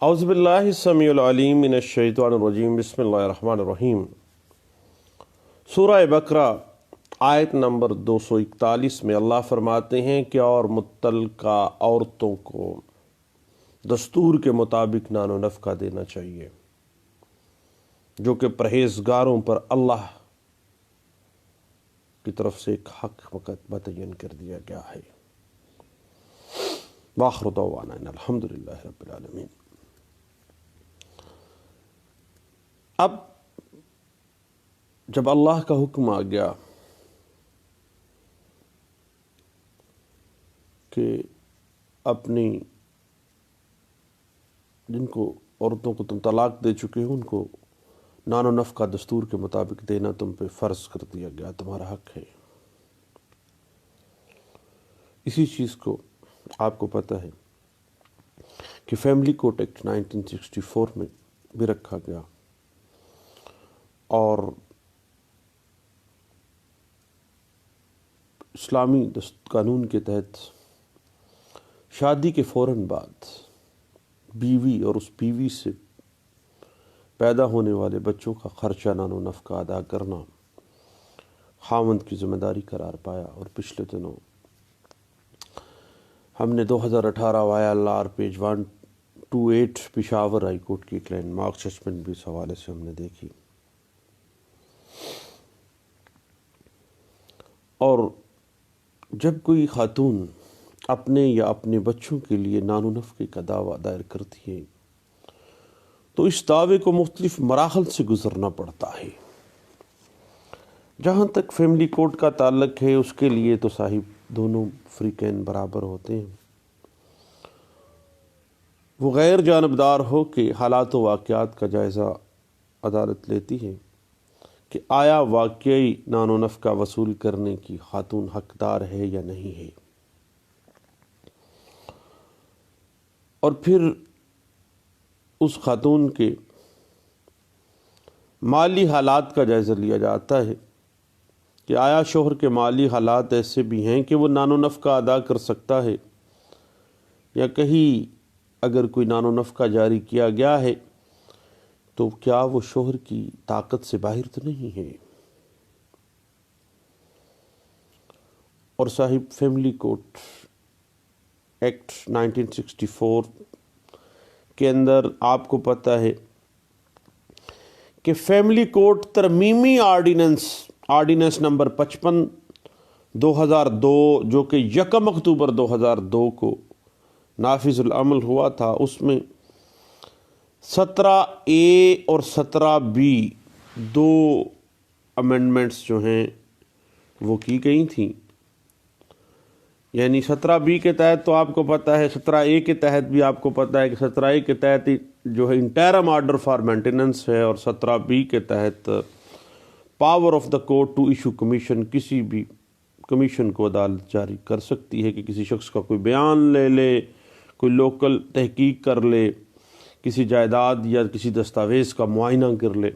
اعوذ باللہ السمیع العلیم من الشیطان الرجیم بسم اللہ الرحمن الرحیم۔ سورہ بقرہ آیت نمبر 241 میں اللہ فرماتے ہیں کہ اور متعلقہ عورتوں کو دستور کے مطابق نان و نفقہ دینا چاہیے جو کہ پرہیزگاروں پر اللہ کی طرف سے ایک حق متعین کر دیا گیا ہے۔ وآخر دعوانا ان الحمدللہ رب العالمین۔ اب جب اللہ کا حکم آ گیا کہ اپنی جن کو عورتوں کو تم طلاق دے چکے ہو ان کو نان و نفقہ دستور کے مطابق دینا تم پہ فرض کر دیا گیا، تمہارا حق ہے۔ اسی چیز کو آپ کو پتہ ہے کہ فیملی کورٹ ایکٹ 1964 میں بھی رکھا گیا اور اسلامی قانون کے تحت شادی کے فوراً بعد بیوی اور اس بیوی سے پیدا ہونے والے بچوں کا خرچہ نان و نفقہ ادا کرنا خاوند کی ذمہ داری قرار پایا۔ اور پچھلے دنوں ہم نے 2018 YLR page 128 Peshawar high court کی ایک لینڈ مارک ججمنٹ بھی اس حوالے سے ہم نے دیکھی۔ اور جب کوئی خاتون اپنے یا اپنے بچوں کے لیے نان و نفقے کا دعویٰ دائر کرتی ہے تو اس دعوے کو مختلف مراحل سے گزرنا پڑتا ہے۔ جہاں تک فیملی کورٹ کا تعلق ہے اس کے لیے تو صاحب دونوں فریقین برابر ہوتے ہیں، وہ غیر جانبدار ہو کہ حالات و واقعات کا جائزہ عدالت لیتی ہے کہ آیا واقعی نان و نفقہ وصول کرنے کی خاتون حقدار ہے یا نہیں ہے، اور پھر اس خاتون کے مالی حالات کا جائزہ لیا جاتا ہے کہ آیا شوہر کے مالی حالات ایسے بھی ہیں کہ وہ نان و نفقہ ادا کر سکتا ہے، یا کہیں اگر کوئی نان و نفقہ جاری کیا گیا ہے تو کیا وہ شوہر کی طاقت سے باہر تو نہیں ہے۔ اور صاحب فیملی کورٹ ایکٹ 1964 کے اندر آپ کو پتہ ہے کہ فیملی کورٹ ترمیمی آرڈیننس نمبر 55 2002 جو کہ 1 اکتوبر 2002 کو نافذ العمل ہوا تھا، اس میں 17A اور 17B دو امینڈمنٹس جو ہیں وہ کی گئی تھیں۔ یعنی 17B کے تحت تو آپ کو پتہ ہے، 17A کے تحت بھی آپ کو پتہ ہے کہ 17A کے تحت جو ہے انٹرم آرڈر فار مینٹیننس ہے، اور 17B کے تحت power of the court to issue commission, کسی بھی کمیشن کو عدالت جاری کر سکتی ہے کہ کسی شخص کا کوئی بیان لے لے، کوئی لوکل تحقیق کر لے، کسی جائیداد یا کسی دستاویز کا معائنہ کر لے۔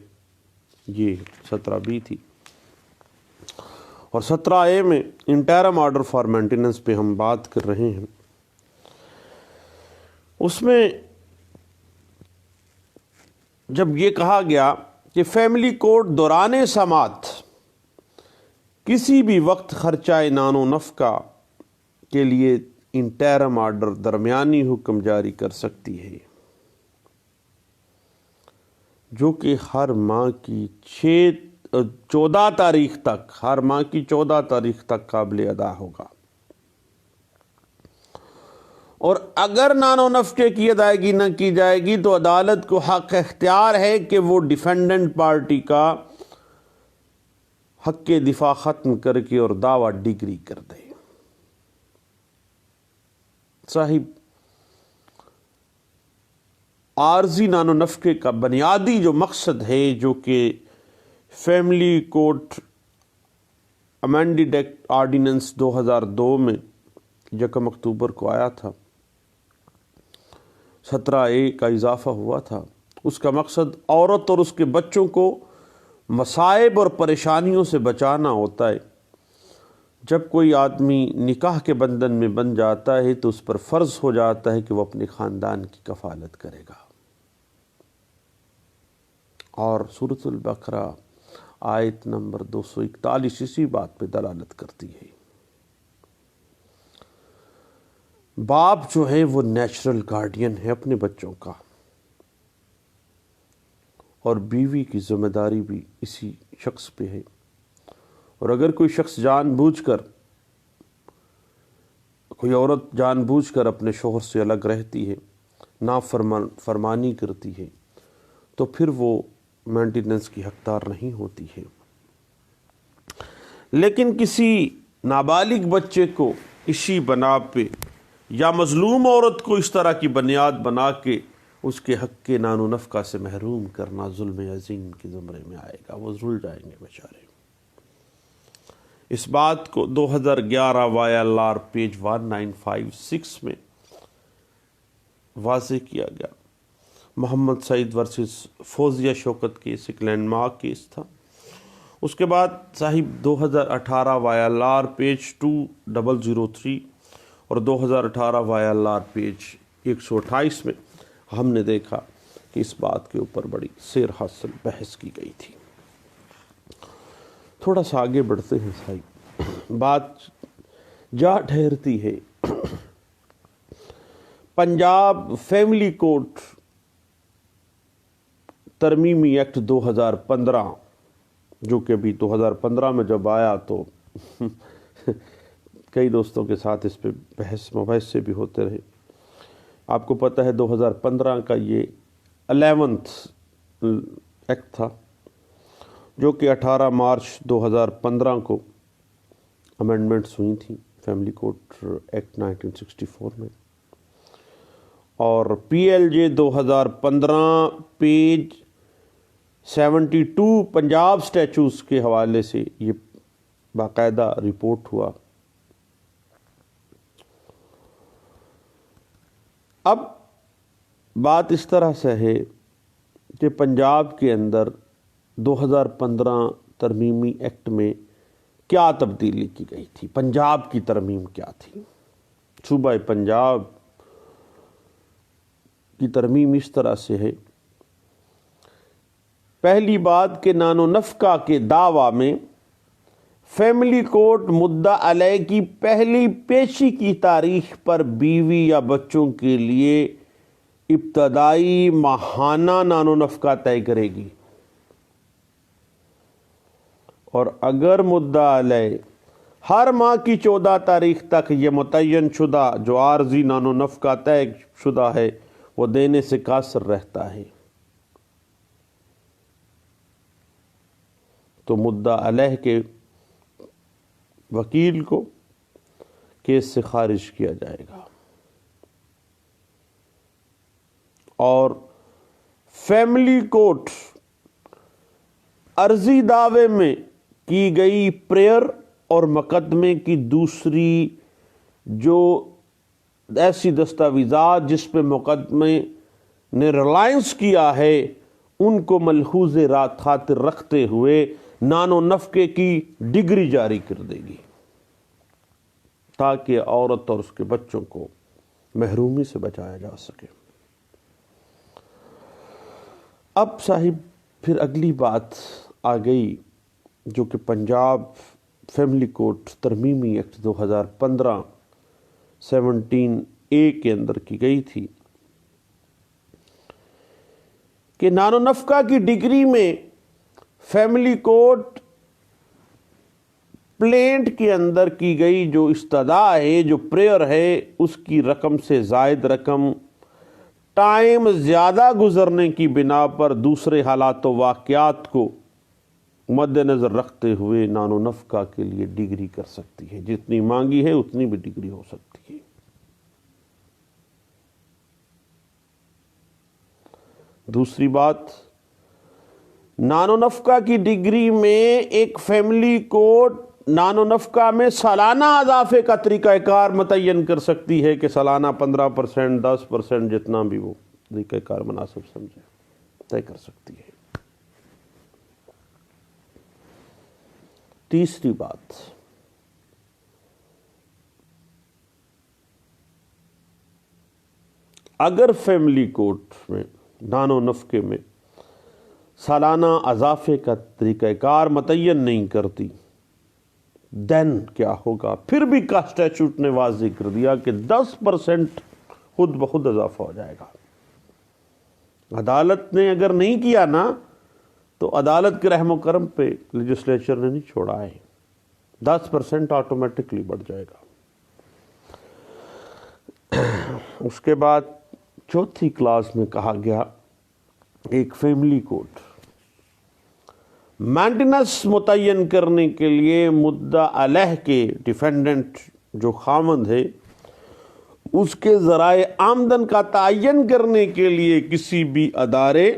یہ 17B تھی۔ اور 17A میں انٹرم آرڈر فار مینٹیننس پہ ہم بات کر رہے ہیں۔ اس میں جب یہ کہا گیا کہ فیملی کورٹ دوران سماعت کسی بھی وقت خرچہ نان و نفقہ کے لیے انٹرم آرڈر درمیانی حکم جاری کر سکتی ہے جو کہ ہر ماہ کی 14 تاریخ تک قابل ادا ہوگا۔ اور اگر نان و نفقے کی ادائیگی نہ کی جائے گی تو عدالت کو حق اختیار ہے کہ وہ ڈیفینڈنٹ پارٹی کا حق دفاع ختم کر کے اور دعویٰ ڈگری کر دے۔ صاحب عارضی نان و نفقے کا بنیادی جو مقصد ہے، جو کہ فیملی کورٹ امینڈڈ ایکٹ آرڈیننس 2002 میں 1 اکتوبر کو آیا تھا، 17A کا اضافہ ہوا تھا، اس کا مقصد عورت اور اس کے بچوں کو مصائب اور پریشانیوں سے بچانا ہوتا ہے۔ جب کوئی آدمی نکاح کے بندھن میں بن جاتا ہے تو اس پر فرض ہو جاتا ہے کہ وہ اپنے خاندان کی کفالت کرے گا۔ اور سورۃ البقرہ آیت نمبر 241 اسی بات پہ دلالت کرتی ہے۔ باپ جو ہے وہ نیچرل گارڈین ہے اپنے بچوں کا، اور بیوی کی ذمہ داری بھی اسی شخص پہ ہے۔ اور اگر کوئی شخص کوئی عورت جان بوجھ کر اپنے شوہر سے الگ رہتی ہے، فرمانی کرتی ہے، تو پھر وہ مینٹیننس کی حقدار نہیں ہوتی ہے۔ لیکن کسی نابالغ بچے کو اسی بنا پہ یا مظلوم عورت کو اس طرح کی بنیاد بنا کے اس کے حق کے نان و نفقہ سے محروم کرنا ظلم عظیم کے زمرے میں آئے گا، وہ رول جائیں گے بیچارے۔ اس بات کو 2011 YLR پیج 1956 میں واضح کیا گیا۔ محمد سعید ورسز فوزیہ شوکت کیس ایک لینڈ مارک کیس تھا۔ اس کے بعد صاحب 2018 YLR پیج 2003 اور 2018 YLR پیج 128 میں ہم نے دیکھا کہ اس بات کے اوپر بڑی سیر حاصل بحث کی گئی تھی۔ تھوڑا سا آگے بڑھتے ہیں صاحب، بات جا ٹھہرتی ہے پنجاب فیملی کورٹ ترمیمی ایکٹ 2015، جو کہ ابھی 2015 میں جب آیا تو کئی دوستوں کے ساتھ اس پہ بحث مباحثے بھی ہوتے رہے۔ آپ کو پتہ ہے 2015 کا یہ 11واں ایکٹ تھا، جو کہ 18 مارچ 2015 کو امینڈمنٹس ہوئی تھیں فیملی کورٹ ایکٹ 1964 میں، اور PLJ 2015 پیج 72 پنجاب سٹیچوز کے حوالے سے یہ باقاعدہ رپورٹ ہوا۔ اب بات اس طرح سے ہے کہ پنجاب کے اندر 2015 ترمیمی ایکٹ میں کیا تبدیلی کی گئی تھی، پنجاب کی ترمیم کیا تھی۔ صوبہ پنجاب کی ترمیم اس طرح سے ہے، پہلی بات کہ نان و نفقہ کے دعویٰ میں فیملی کورٹ مدعا علیہ کی پہلی پیشی کی تاریخ پر بیوی یا بچوں کے لیے ابتدائی ماہانہ نان و نفقہ طے کرے گی، اور اگر مدعا علیہ ہر ماہ کی 14 تاریخ تک یہ متعین شدہ جو عارضی نان و نفقہ طے شدہ ہے وہ دینے سے قاصر رہتا ہے تو مدعا علیہ کے وکیل کو کیس سے خارج کیا جائے گا، اور فیملی کورٹ عرضی دعوے میں کی گئی پریئر اور مقدمے کی دوسری جو ایسی دستاویزات جس پہ مقدمے نے ریلائنس کیا ہے ان کو ملحوظ خاطر رکھتے ہوئے نان و نفقے کی ڈگری جاری کر دے گی، تاکہ عورت اور اس کے بچوں کو محرومی سے بچایا جا سکے۔ اب صاحب پھر اگلی بات آ گئی جو کہ پنجاب فیملی کورٹ ترمیمی ایکٹ 2015 17A کے اندر کی گئی تھی کہ نان و نفقہ کی ڈگری میں فیملی کورٹ پلینٹ کے اندر کی گئی جو استدعا ہے، جو پریئر ہے، اس کی رقم سے زائد رقم ٹائم زیادہ گزرنے کی بنا پر دوسرے حالات و واقعات کو مد نظر رکھتے ہوئے نان و نفقہ کے لیے ڈگری کر سکتی ہے، جتنی مانگی ہے اتنی بھی ڈگری ہو سکتی ہے۔ دوسری بات، نان و نفقہ کی ڈگری میں ایک فیملی کورٹ نان و نفقہ میں سالانہ اضافے کا طریقہ کار متعین کر سکتی ہے کہ سالانہ 15%، 10%، جتنا بھی وہ طریقہ کار مناسب سمجھے طے کر سکتی ہے۔ تیسری بات، اگر فیملی کورٹ میں نان و نفقے میں سالانہ اضافے کا طریقہ کار متعین نہیں کرتی، دین کیا ہوگا؟ پھر بھی کا اسٹیچوٹ نے واضح کر دیا کہ 10% خود بخود اضافہ ہو جائے گا۔ عدالت نے اگر نہیں کیا نا تو عدالت کے رحم و کرم پہ لیجسلیچر نے نہیں چھوڑا ہے، 10% آٹومیٹکلی بڑھ جائے گا۔ اس کے بعد چوتھی کلاس میں کہا گیا ایک فیملی کوڈ، مینٹیننس متعین کرنے کے لیے مدعا علیہ کے ڈیفینڈنٹ جو خامند ہے اس کے ذرائع آمدن کا تعین کرنے کے لیے کسی بھی ادارے،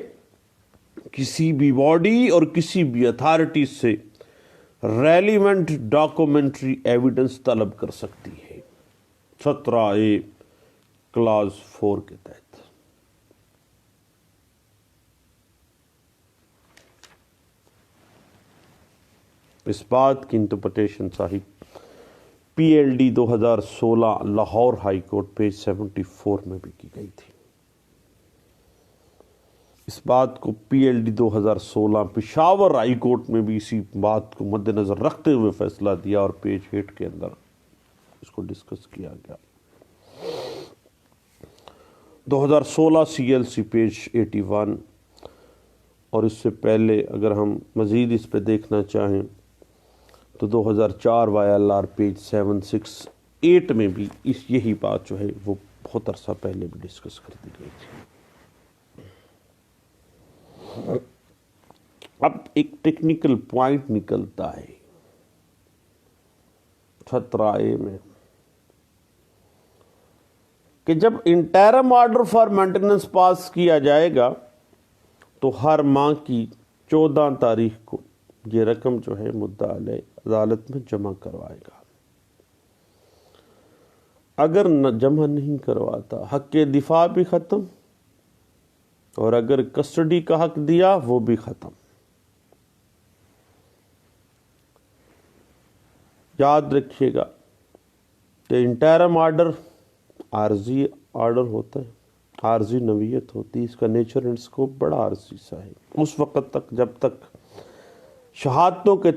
کسی بھی باڈی اور کسی بھی اتھارٹی سے ریلیونٹ ڈاکومنٹری ایویڈنس طلب کر سکتی ہے، 17A کلاس 4 کے تحت۔ اس بات کی انٹرپریٹیشن صاحب PLD 2016 Lahore high court page 74 میں بھی کی گئی تھی۔ اس بات کو PLD 2016 پشاور ہائی کورٹ میں بھی اسی بات کو مد نظر رکھتے ہوئے فیصلہ دیا اور پیج 8 کے اندر اس کو ڈسکس کیا گیا۔ 2016 CLC پیج 81، اور اس سے پہلے اگر ہم مزید اس پہ دیکھنا چاہیں تو 2004 YLR پیج 768 میں بھی یہی بات جو ہے وہ بہت عرصہ پہلے بھی ڈسکس کر دی گئی تھی۔ اب ایک ٹیکنیکل پوائنٹ نکلتا ہے 17A میں کہ جب انٹرم آرڈر فار مینٹیننس پاس کیا جائے گا تو ہر ماہ کی 14 تاریخ کو یہ رقم جو ہے مدعا علیہ عدالت میں جمع کروائے گا۔ اگر جمع نہیں کرواتا حق دفاع بھی ختم، اور اگر کسٹڈی کا حق دیا وہ بھی ختم۔ یاد رکھیے گا کہ انٹرم آرڈر عارضی آرڈر ہوتا ہے، عارضی نوعیت ہوتی ہے، اس کا نیچر اینڈ اسکوپ بڑا عارضی سا ہے۔ اس وقت تک جب تک شہادتوں کے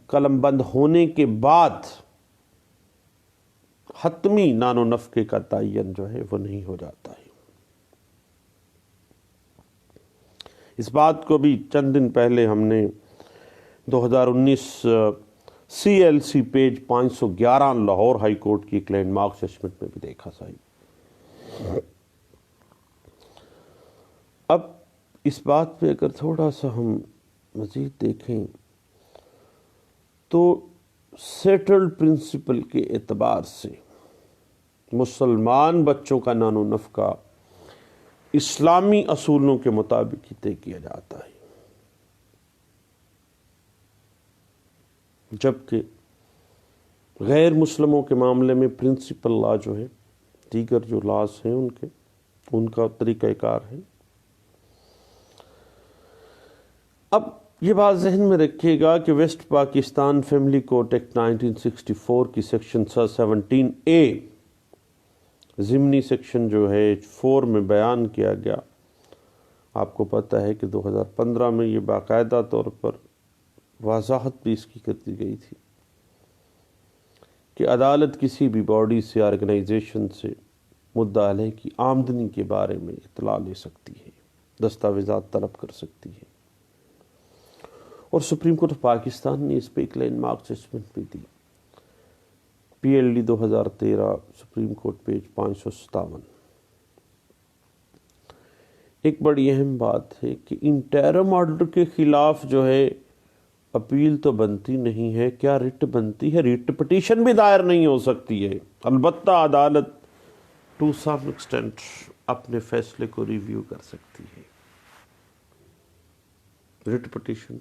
قلم بند ہونے کے بعد حتمی نان و نفقے کا تعین جو ہے وہ نہیں ہو جاتا ہے۔ اس بات کو بھی چند دن پہلے ہم نے 2019 CLC page 511 Lahore high court کی ایک لینڈ مارک ججمنٹ میں بھی دیکھا صاحب۔ اب اس بات پہ اگر تھوڑا سا ہم مزید دیکھیں تو سیٹلڈ پرنسپل کے اعتبار سے مسلمان بچوں کا نان و نفقہ اسلامی اصولوں کے مطابق ہی طے کیا جاتا ہے، جبکہ غیر مسلموں کے معاملے میں پرنسپل لا جو ہے، دیگر جو لاز ہیں ان کا طریقہ کار ہے۔ اب یہ بات ذہن میں رکھیے گا کہ West Pakistan family court act 1964 کی سیکشن 17A ضمنی سیکشن جو ہے 4 میں بیان کیا گیا۔ آپ کو پتہ ہے کہ 2015 میں یہ باقاعدہ طور پر وضاحت بھی اس کی کر دی گئی تھی کہ عدالت کسی بھی باڈی سے، آرگنائزیشن سے مدعا علیہ کی آمدنی کے بارے میں اطلاع لے سکتی ہے، دستاویزات طلب کر سکتی ہے، اور سپریم کورٹ آف پاکستان نے اس پہ ایک لینڈ مارک ججمنٹ بھی دی، PLD 2013 سپریم کورٹ پیج 557۔ ایک بڑی اہم بات ہے کہ انٹرم آرڈر کے خلاف جو ہے اپیل تو بنتی نہیں ہے، کیا ریٹ بنتی ہے؟ ریٹ پٹیشن بھی دائر نہیں ہو سکتی ہے، البتہ عدالت ٹو سم ایکسٹینٹ اپنے فیصلے کو ریویو کر سکتی ہے۔ ریٹ پٹیشن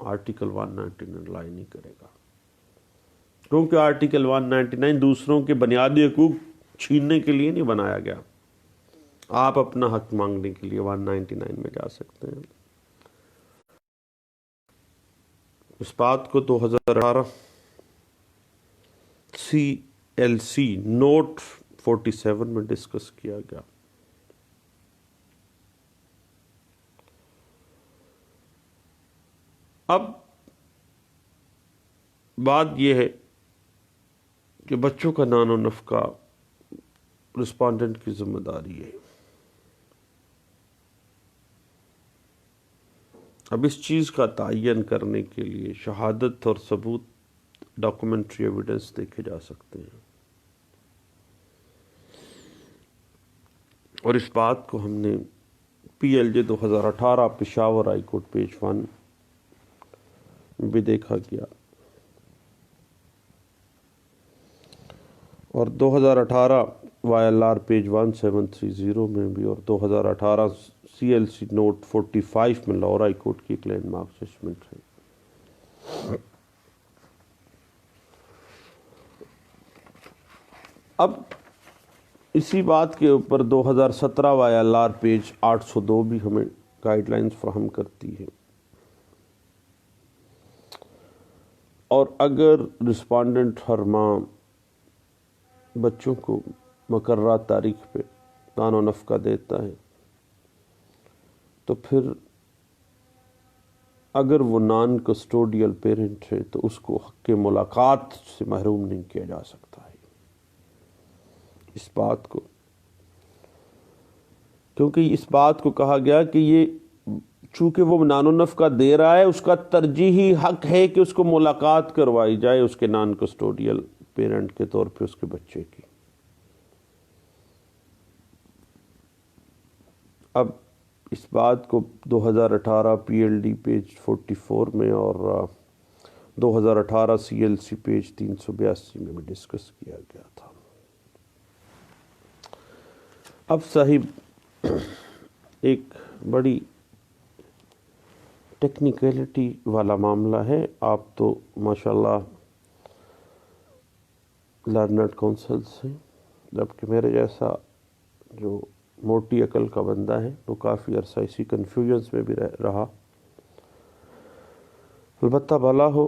آرٹیکل 199 لائی نہیں کرے گا، کیونکہ آرٹیکل 199 دوسروں کے بنیادی حقوق چھیننے کے لیے نہیں بنایا گیا۔ آپ اپنا حق مانگنے کے لیے 199 میں جا سکتے ہیں۔ اس بات کو 2018 CLC نوٹ 47 میں ڈسکس کیا گیا۔ اب بات یہ ہے کہ بچوں کا نان و نفقہ رسپونڈنٹ کی ذمہ داری ہے. اب اس چیز کا تعین کرنے کے لیے شہادت اور ثبوت ڈاکومنٹری ایویڈنس دیکھے جا سکتے ہیں، اور اس بات کو ہم نے PLJ 2018 Peshawar high court page 1 بھی دیکھا گیا، اور 2018 YLR پیج 1730 میں بھی، اور 2018 CLC نوٹ 45 میں لاہور ہائی کورٹ کی ایک لینڈ مارک ججمنٹ ہے. اب اسی بات کے اوپر 2017 YLR پیج 802 بھی ہمیں گائیڈ لائنز فراہم کرتی ہے، اور اگر رسپونڈنٹ ہر ماہ بچوں کو مقررہ تاریخ پہ نان و نفقہ دیتا ہے تو پھر اگر وہ نان کسٹوڈیل پیرنٹ ہے تو اس کو حق ملاقات سے محروم نہیں کیا جا سکتا ہے. اس بات کو، کیونکہ اس بات کو کہا گیا کہ یہ چونکہ وہ نان و نفقہ دے رہا ہے، اس کا ترجیحی حق ہے کہ اس کو ملاقات کروائی جائے اس کے نان کسٹوڈیل پیرنٹ کے طور پہ اس کے بچے کی. اب اس بات کو 2018 PLD پیج 44 میں اور 2018 CLC پیج 382 میں بھی ڈسکس کیا گیا تھا. اب صاحب ایک بڑی ٹیکنیکلٹی والا معاملہ ہے. آپ تو ماشاءاللہ لرنڈ کونسلز ہیں، جبکہ میرے جیسا جو موٹی عقل کا بندہ ہے وہ کافی عرصہ اسی کنفیوژنس میں بھی رہا. البتہ بھلا ہو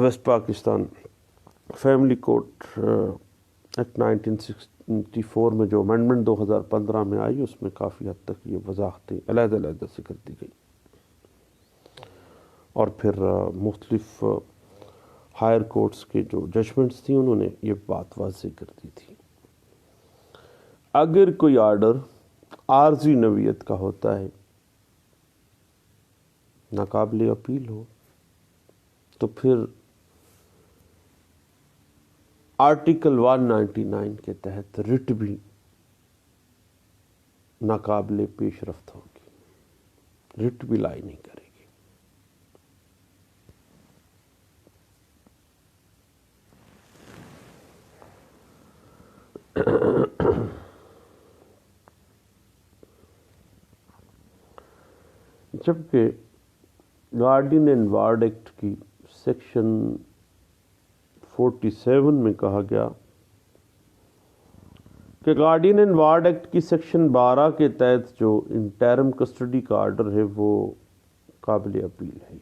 west Pakistan family court act 1964 میں جو امینڈمنٹ 2015 میں آئی، اس میں کافی حد تک یہ وضاحتیں علیحدہ علیحدہ سے کر دی گئی، اور پھر مختلف ہائر کورٹس کے جو ججمنٹس تھیں انہوں نے یہ بات واضح کر دی تھی. اگر کوئی آرڈر عارضی نوعیت کا ہوتا ہے، ناقابل اپیل ہو، تو پھر آرٹیکل 199 کے تحت رٹ بھی ناقابل پیش رفت ہوگی، رٹ بھی لائی نہیں کرے گی. جبکہ گارڈین اینڈ وارڈ ایکٹ کی سیکشن 47 میں کہا گیا کہ گارڈین اینڈ وارڈ ایکٹ کی سیکشن 12 کے تحت جو انٹرم کسٹڈی کا آرڈر ہے وہ قابل اپیل ہے.